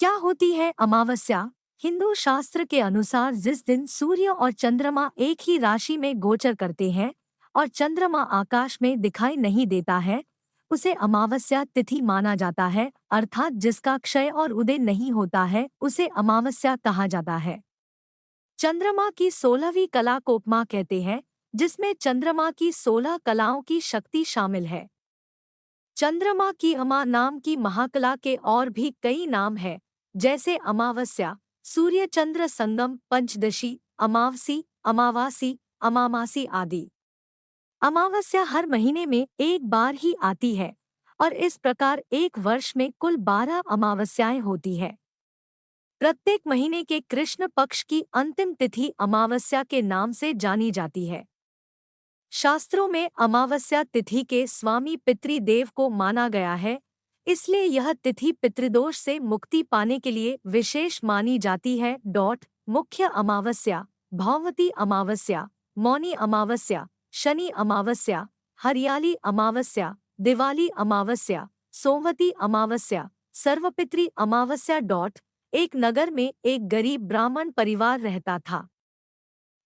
क्या होती है अमावस्या? हिंदू शास्त्र के अनुसार जिस दिन सूर्य और चंद्रमा एक ही राशि में गोचर करते हैं और चंद्रमा आकाश में दिखाई नहीं देता है, उसे अमावस्या तिथि माना जाता है। अर्थात जिसका क्षय और उदय नहीं होता है उसे अमावस्या कहा जाता है। चंद्रमा की 16वीं कला को उपमा कहते हैं, जिसमें चंद्रमा की 16 कलाओं की शक्ति शामिल है। चंद्रमा की अमा नाम की महाकला के और भी कई नाम हैं, जैसे अमावस्या, सूर्य चंद्र संगम, पंचदशी, अमावसी, अमावासी, अमामासी आदि। अमावस्या हर महीने में एक बार ही आती है और इस प्रकार एक वर्ष में कुल 12 अमावस्याएं होती है। प्रत्येक महीने के कृष्ण पक्ष की अंतिम तिथि अमावस्या के नाम से जानी जाती है। शास्त्रों में अमावस्या तिथि के स्वामी पितृदेव को माना गया है, इसलिए यह तिथि पितृदोष से मुक्ति पाने के लिए विशेष मानी जाती है। मुख्य अमावस्या, भौमवती अमावस्या, मौनी अमावस्या, शनि अमावस्या, हरियाली अमावस्या, दिवाली अमावस्या, सोमवती अमावस्या, सर्वपितृ अमावस्या। एक नगर में एक गरीब ब्राह्मण परिवार रहता था।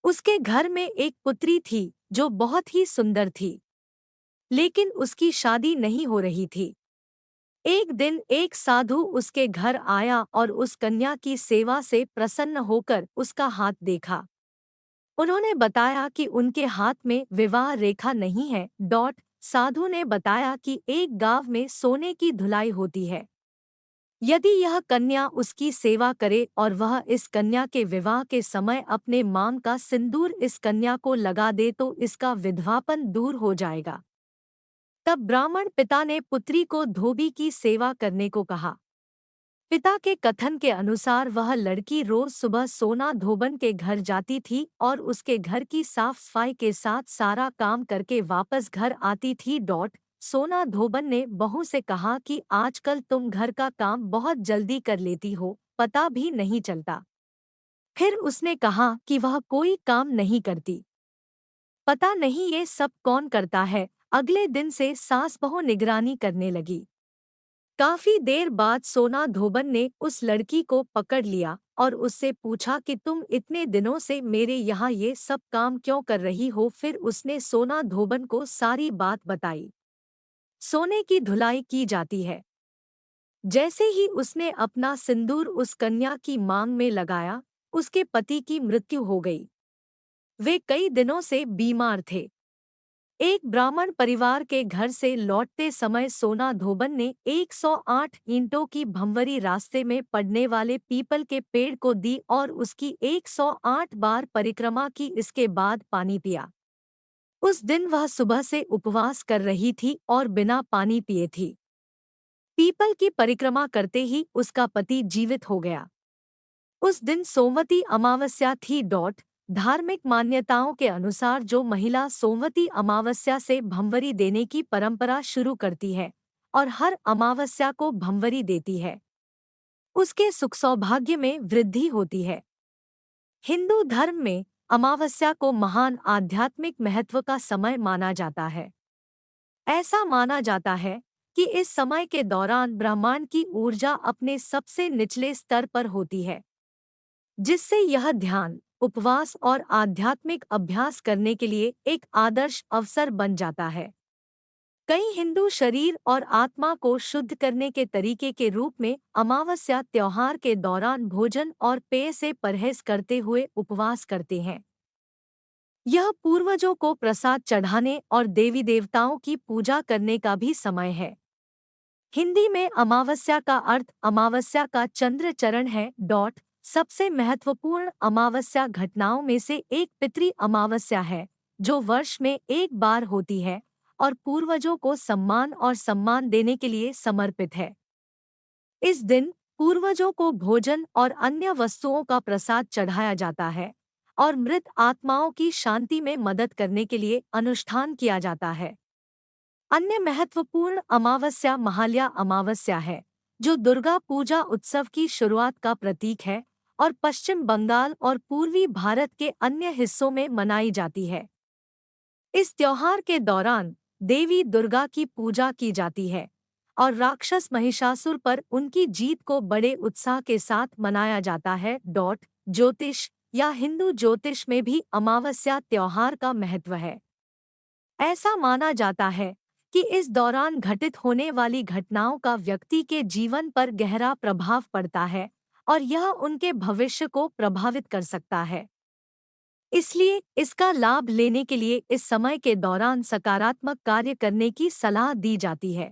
उसके घर में एक पुत्री थी जो बहुत ही सुंदर थी, लेकिन उसकी शादी नहीं हो रही थी। एक दिन एक साधु उसके घर आया और उस कन्या की सेवा से प्रसन्न होकर उसका हाथ देखा। उन्होंने बताया कि उनके हाथ में विवाह रेखा नहीं है। साधु ने बताया कि एक गांव में सोने की धुलाई होती है। यदि यह कन्या उसकी सेवा करे और वह इस कन्या के विवाह के समय अपने मांग का सिंदूर इस कन्या को लगा दे तो इसका विधवापन दूर हो जाएगा। तब ब्राह्मण पिता ने पुत्री को धोबी की सेवा करने को कहा। पिता के कथन के अनुसार वह लड़की रोज सुबह सोना धोबन के घर जाती थी और उसके घर की साफ सफाई के साथ सारा काम करके वापस घर आती थी। सोना धोबन ने बहू से कहा कि आजकल तुम घर का काम बहुत जल्दी कर लेती हो, पता भी नहीं चलता। फिर उसने कहा कि वह कोई काम नहीं करती, पता नहीं ये सब कौन करता है। अगले दिन से सास बहू निगरानी करने लगी। काफी देर बाद सोना धोबन ने उस लड़की को पकड़ लिया और उससे पूछा कि तुम इतने दिनों से मेरे यहाँ ये सब काम क्यों कर रही हो। फिर उसने सोना धोबन को सारी बात बताई। सोने की धुलाई की जाती है। जैसे ही उसने अपना सिंदूर उस कन्या की मांग में लगाया, उसके पति की मृत्यु हो गई। वे कई दिनों से बीमार थे। एक ब्राह्मण परिवार के घर से लौटते समय सोना धोबन ने 108 ईंटों की भंवरी रास्ते में पड़ने वाले पीपल के पेड़ को दी और उसकी 108 बार परिक्रमा की। इसके बाद पानी पिया। उस दिन वह सुबह से उपवास कर रही थी और बिना पानी पिए थी। पीपल की परिक्रमा करते ही उसका पति जीवित हो गया। उस दिन सोमवती अमावस्या थी। धार्मिक मान्यताओं के अनुसार जो महिला सोमवती अमावस्या से भंवरी देने की परंपरा शुरू करती है और हर अमावस्या को भंवरी देती है, उसके सुख सौभाग्य में वृद्धि होती है। हिंदू धर्म में अमावस्या को महान आध्यात्मिक महत्व का समय माना जाता है। ऐसा माना जाता है कि इस समय के दौरान ब्रह्मांड की ऊर्जा अपने सबसे निचले स्तर पर होती है, जिससे यह ध्यान, उपवास और आध्यात्मिक अभ्यास करने के लिए एक आदर्श अवसर बन जाता है। कई हिंदू शरीर और आत्मा को शुद्ध करने के तरीके के रूप में अमावस्या त्योहार के दौरान भोजन और पेय से परहेज करते हुए उपवास करते हैं। यह पूर्वजों को प्रसाद चढ़ाने और देवी देवताओं की पूजा करने का भी समय है। हिंदी में अमावस्या का अर्थ अमावस्या का चंद्र चरण है। सबसे महत्वपूर्ण अमावस्या घटनाओं में से एक पितृ अमावस्या है, जो वर्ष में एक बार होती है और पूर्वजों को सम्मान और सम्मान देने के लिए समर्पित है। इस दिन पूर्वजों को भोजन और अन्य वस्तुओं का प्रसाद चढ़ाया जाता है और मृत आत्माओं की शांति में मदद करने के लिए अनुष्ठान किया जाता है। अन्य महत्वपूर्ण अमावस्या महालया अमावस्या है, जो दुर्गा पूजा उत्सव की शुरुआत का प्रतीक है और पश्चिम बंगाल और पूर्वी भारत के अन्य हिस्सों में मनाई जाती है। इस त्योहार के दौरान देवी दुर्गा की पूजा की जाती है और राक्षस महिषासुर पर उनकी जीत को बड़े उत्साह के साथ मनाया जाता है। ज्योतिष या हिंदू ज्योतिष में भी अमावस्या त्योहार का महत्व है। ऐसा माना जाता है कि इस दौरान घटित होने वाली घटनाओं का व्यक्ति के जीवन पर गहरा प्रभाव पड़ता है और यह उनके भविष्य को प्रभावित कर सकता है। इसलिए इसका लाभ लेने के लिए इस समय के दौरान सकारात्मक कार्य करने की सलाह दी जाती है।